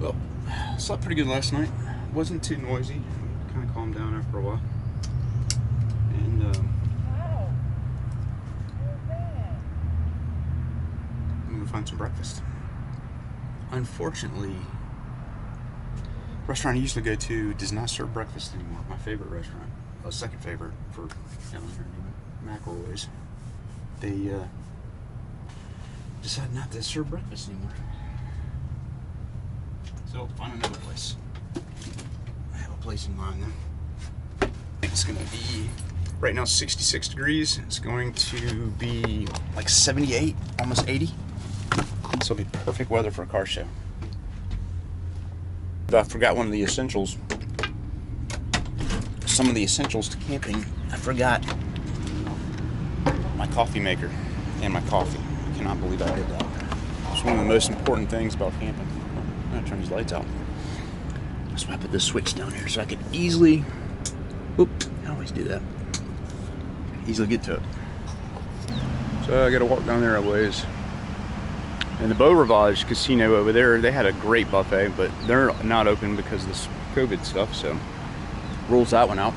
Well, slept pretty good last night. Wasn't too noisy. Kind of calmed down after a while. And I'm gonna find some breakfast. Unfortunately, the restaurant I usually go to does not serve breakfast anymore. My favorite restaurant, second favorite for down here, McElroy's. They decided not to serve breakfast anymore. So I'll find another place. I have a place in mind then. It's gonna be, right now 66 degrees. It's going to be like 78, almost 80. So it'll be perfect weather for a car show. I forgot one of the essentials. Some of the essentials to camping. I forgot my coffee maker and my coffee. I cannot believe I did that. It's one of the most important things about camping. I'm gonna turn these lights out. That's why I put this switch down here so I could easily, I always do that. Easily get to it. So I gotta walk down there a ways. And the Beau Rivage Casino over there, they had a great buffet, but they're not open because of this COVID stuff, so rules that one out.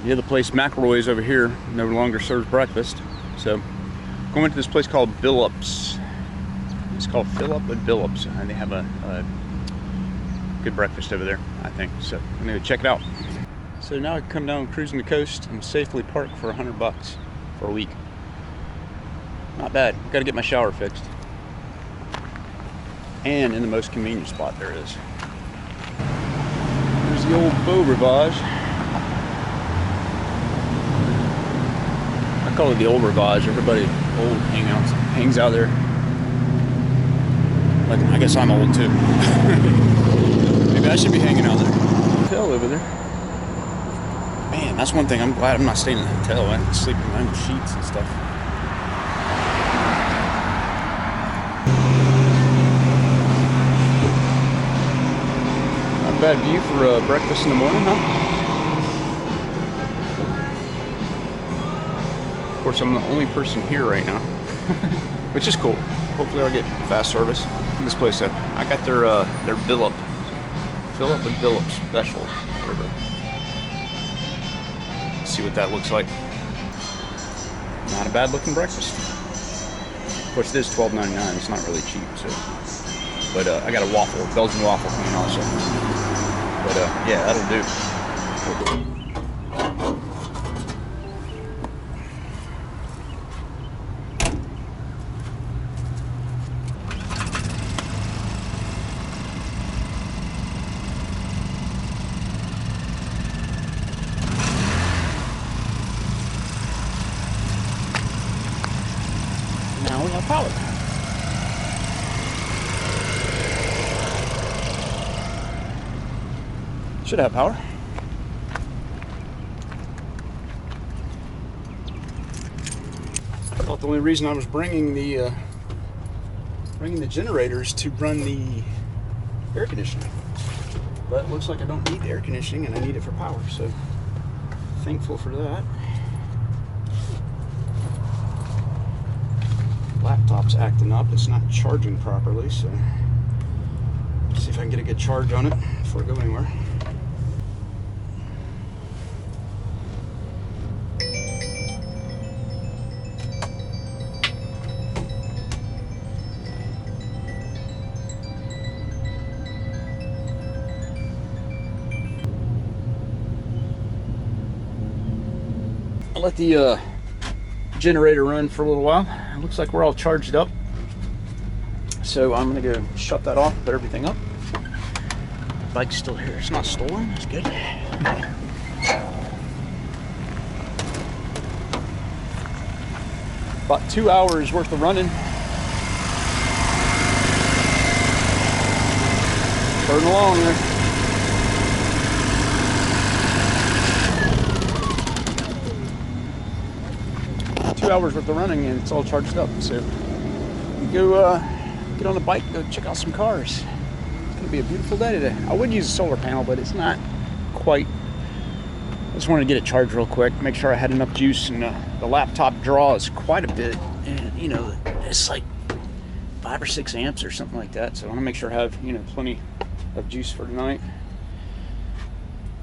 The other place, McElroy's over here, no longer serves breakfast. So going to this place called Billups. It's called Phillip and Billups, and they have a good breakfast over there, I think. So I'm gonna check it out. So now I come down Cruisin the Coast and safely park for $100 for a week. Not bad. Got to get my shower fixed. And in the most convenient spot there is. There's the old Beau Rivage. I call it the old Rivage. Everybody old hangs out there. Like, I guess I'm old too. Maybe I should be hanging out there. Hotel over there. Man, that's one thing. I'm glad I'm not staying in the hotel. I can sleep in my own sheets and stuff. Not a bad view for breakfast in the morning, huh? Of course, I'm the only person here right now, which is cool. Hopefully I'll get fast service. This place, I got their Phillip and Billups special. Whatever. Let's see what that looks like. Not a bad looking breakfast. Of course, it is $12.99. It's not really cheap, so. But I got a waffle, Belgian waffle coming also. But yeah, that'll do. Now we have power. Should have power. I thought the only reason I was bringing the generators to run the air conditioning, but it looks like I don't need the air conditioning and I need it for power. So thankful for that. Laptop's acting up. It's not charging properly, so see if I can get a good charge on it before I go anywhere. I'll let the generator run for a little while. It looks like we're all charged up, so I'm gonna go shut that off, put everything up. Bike's still here. It's not stolen. That's good. About 2 hours worth of running. Burning along there. Hours worth of running and it's all charged up, so go get on the bike, go check out some cars. It's gonna be a beautiful day today. I would use a solar panel, but it's not quite. I just wanted to get it charged real quick, make sure I had enough juice, and the laptop draws quite a bit, and you know, it's like 5 or 6 amps or something like that. So I want to make sure I have, you know, plenty of juice for tonight.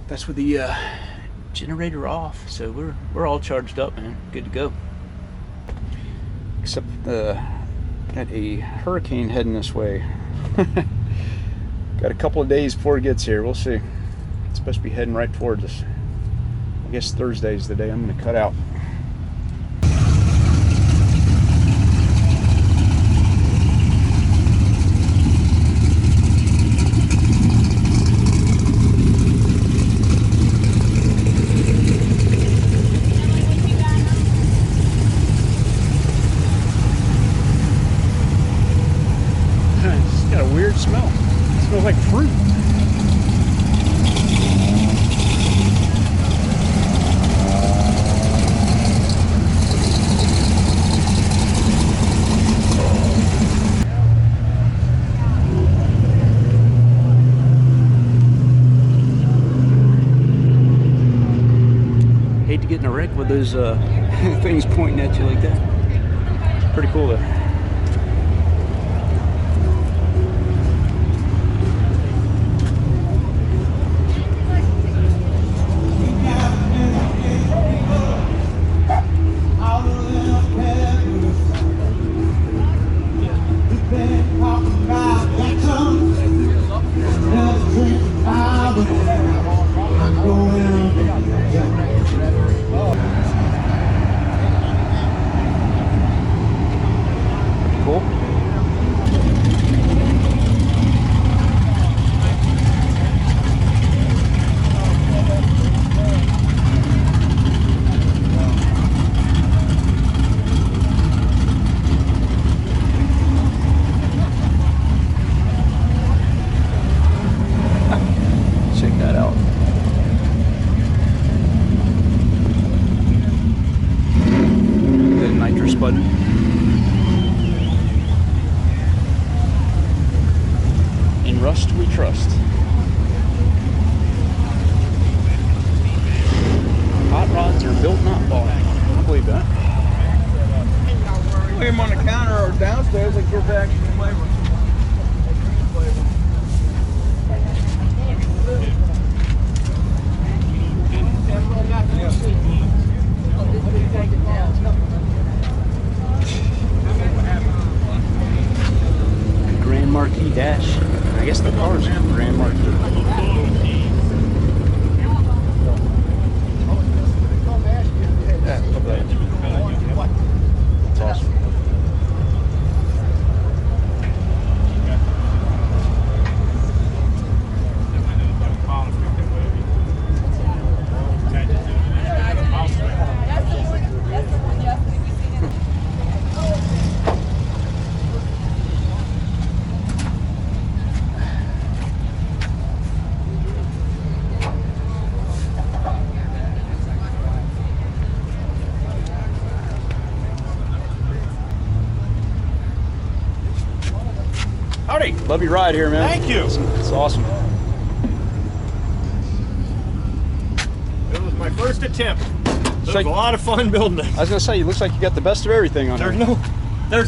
That's with the generator off, so we're all charged up, man. Good to go. Except got a hurricane heading this way. Got a couple of days before it gets here. We'll see. It's supposed to be heading right towards us. I guess Thursday's the day I'm going to cut out. It's got a weird smell. It smells like fruit. Hate to get in a wreck with those things pointing at you like that. Pretty cool though. Cool. Check that out. The nitrous button. In rust we trust. Hot rods are built, not bought. I believe that. Put him on the counter or downstairs and give back the flavor. Grand Marquis dash. I guess the car's Grand Marquis. Yeah, love that. That's awesome. Howdy. Love your ride here, man. Thank you. It's awesome. It was my first attempt. It was like- a lot of fun building it. I was gonna say, it looks like you got the best of everything on There's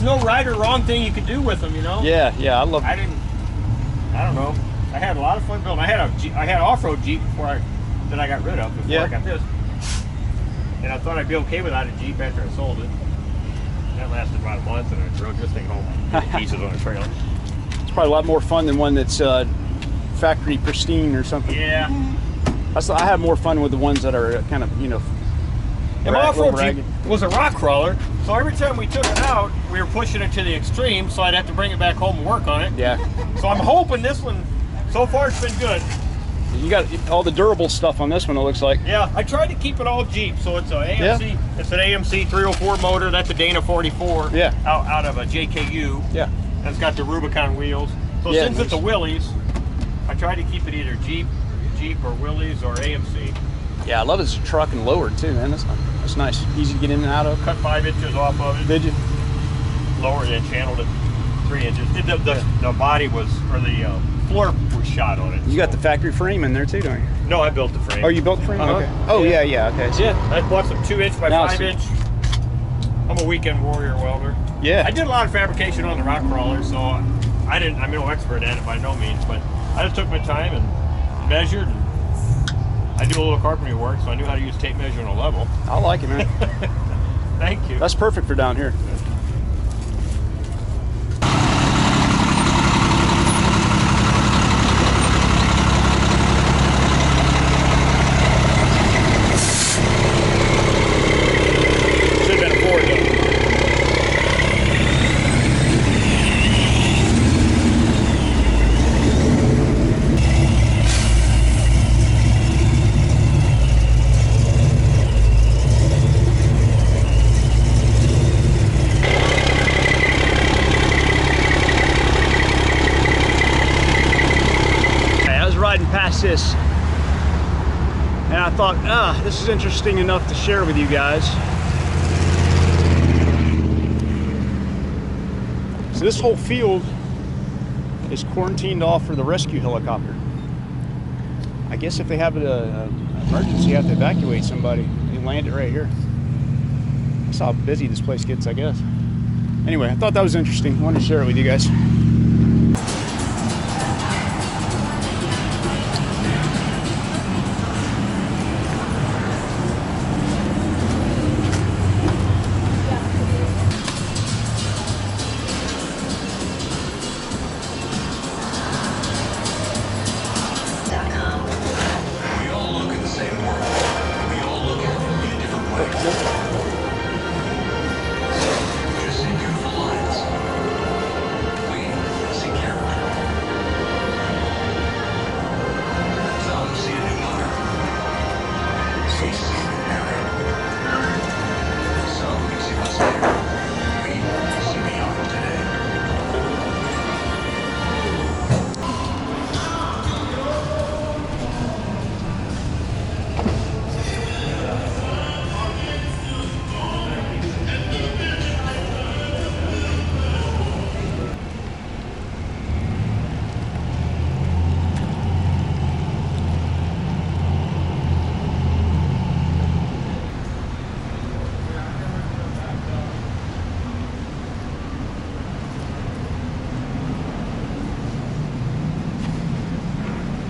here. no right or wrong thing you could do with them, you know? Yeah, I love. I don't know. I had a lot of fun building. I had off-road Jeep that I got rid of before Yeah. I got this. And I thought I'd be okay without a Jeep after I sold it. That lasted about a month, and I drove this thing home in pieces on a trailer. It's probably a lot more fun than one that's factory pristine or something. Yeah. I have more fun with the ones that are kind of, you know, And my off-road Jeep ragged. was a rock crawler, so every time we took it out, we were pushing it to the extreme, so I'd have to bring it back home and work on it. Yeah. So I'm hoping this one, so far it's been good. You got all the durable stuff on this one, it looks like. Yeah, I tried to keep it all Jeep, so it's an AMC. Yeah. It's an AMC 304 motor. That's a Dana 44. Yeah. Out of a JKU. Yeah. And it's got the Rubicon wheels. So Yeah, since it's a Willys, I try to keep it either Jeep or Willys or AMC. Yeah, I love it as a truck and lowered too, man. That's nice. Easy to get in and out of. Cut 5 inches off of it. Did you? Lowered it, channeled it 3 inches. The body was, or the floor was shot on it. You got the factory frame in there too, don't you? No, I built the frame. Oh, you built the frame? Uh-huh. Okay. Oh, Yeah. yeah, okay. So, Yeah, I bought some 2-inch by Now 5 inch. I'm a weekend warrior welder. Yeah. I did a lot of fabrication on the rock crawler, so I'm no expert at it by no means, but I just took my time and measured. And I do a little carpentry work, so I knew how to use tape measure and a level. I like it, man. Thank you. That's perfect for down here. Past this, and I thought, this is interesting enough to share with you guys. So this whole field is quarantined off for the rescue helicopter. I guess if they have an emergency, you have to evacuate somebody. They land it right here. That's how busy this place gets, I guess. Anyway, I thought that was interesting. I wanted to share it with you guys.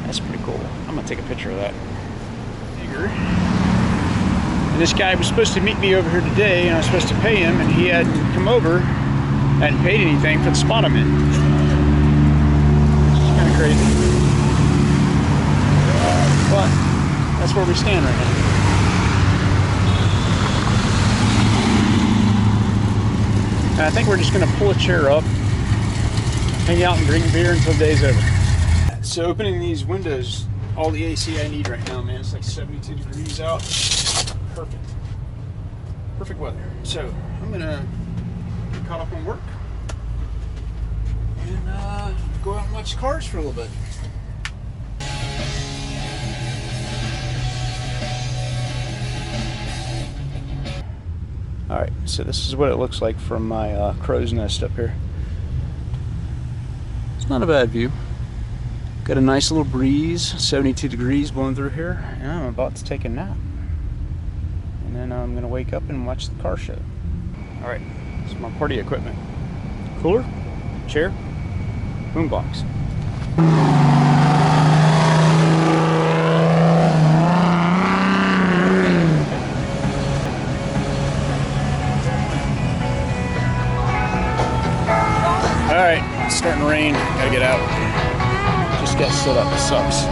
That's pretty cool. I'm gonna take a picture of that. Digger. And this guy was supposed to meet me over here today, and I was supposed to pay him, and he hadn't come over, hadn't paid anything for the spot I'm in. Which is kind of crazy. But that's where we stand right now. And I think we're just gonna pull a chair up, hang out and drink beer until the day's over. So opening these windows, all the AC I need right now, man. It's like 72 degrees out. Perfect. Perfect weather. So I'm gonna get caught up on work and go out and watch cars for a little bit. All right, so this is what it looks like from my crow's nest up here. It's not a bad view. Got a nice little breeze, 72 degrees blowing through here, and I'm about to take a nap. And then I'm gonna wake up and watch the car show. All right, this is my party equipment. Cooler, chair, boombox. All right, it's starting to rain, gotta get out. Just got set up, it sucks.